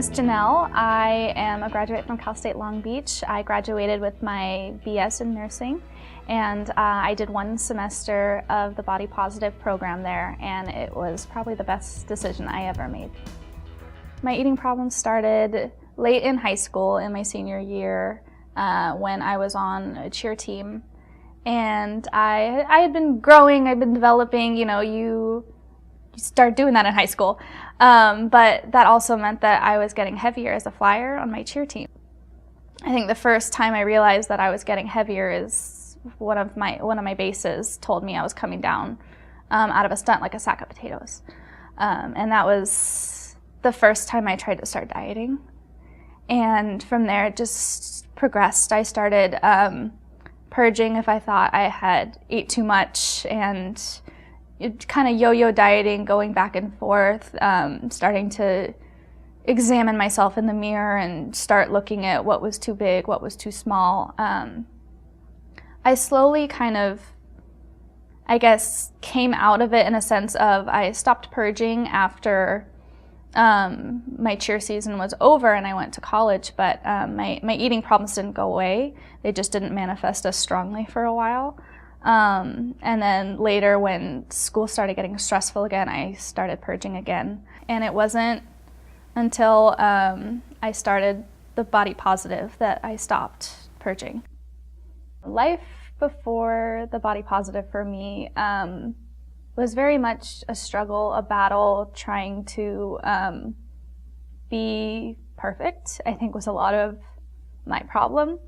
is Janelle. I am a graduate from Cal State Long Beach. I graduated with my BS in nursing, and I did 1 semester of the Body Positive program there, and it was probably the best decision I ever made. My eating problems started late in high school in my senior year when I was on a cheer team, and I had been growing, I'd been developing, you start doing that in high school. But that also meant that I was getting heavier as a flyer on my cheer team. I think the first time I realized that I was getting heavier is one of my bases told me I was coming down out of a stunt like a sack of potatoes. And that was the first time I tried to start dieting. And from there it just progressed. I started purging if I thought I had ate too much, and kind of yo-yo dieting, going back and forth, starting to examine myself in the mirror and start looking at what was too big, what was too small. I slowly kind of, I guess, came out of it in a sense of I stopped purging after my cheer season was over and I went to college, but my eating problems didn't go away. They just didn't manifest as strongly for a while. And then later when school started getting stressful again, I started purging again. And it wasn't until I started the Body Positive that I stopped purging. Life before the Body Positive for me was very much a struggle, a battle, trying to be perfect, I think was a lot of my problem.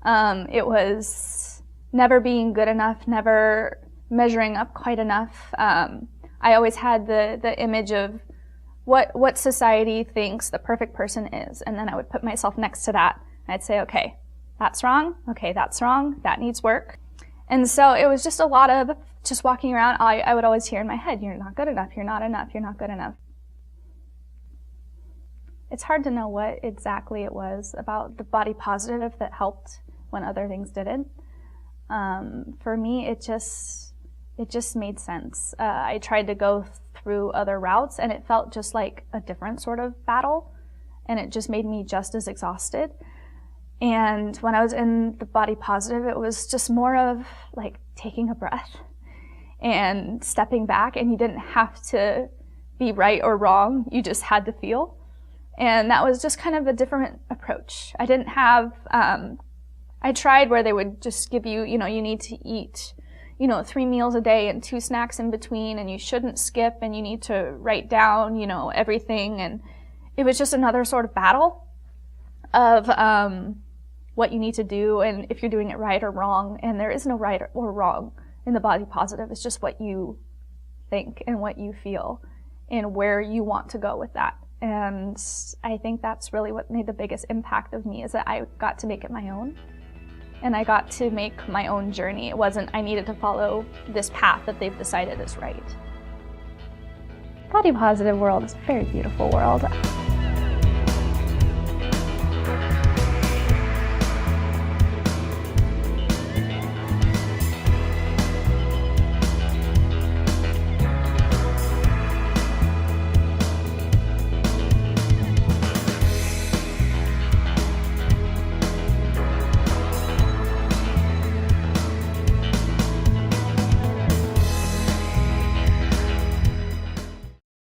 It was never being good enough, never measuring up quite enough. I always had the image of what society thinks the perfect person is, and then I would put myself next to that. I'd say, okay, that's wrong, okay, that's wrong, that needs work. And so it was just a lot of just walking around. I would always hear in my head, you're not good enough, you're not enough, you're not good enough. It's hard to know what exactly it was about the Body Positive that helped when other things didn't. For me, it just made sense. I tried to go through other routes and it felt just like a different sort of battle, and it just made me just as exhausted. And when I was in the Body Positive, it was just more of like taking a breath and stepping back, and you didn't have to be right or wrong, you just had to feel. And that was just kind of a different approach. I didn't have, I tried where they would just give you, you need to eat, 3 meals a day and 2 snacks in between, and you shouldn't skip, and you need to write down, everything. And it was just another sort of battle of what you need to do and if you're doing it right or wrong. And there is no right or wrong in the Body Positive. It's just what you think and what you feel and where you want to go with that. And I think that's really what made the biggest impact of me, is that I got to make it my own. And I got to make my own journey. It wasn't I needed to follow this path that they've decided is right. Body Positive world is a very beautiful world.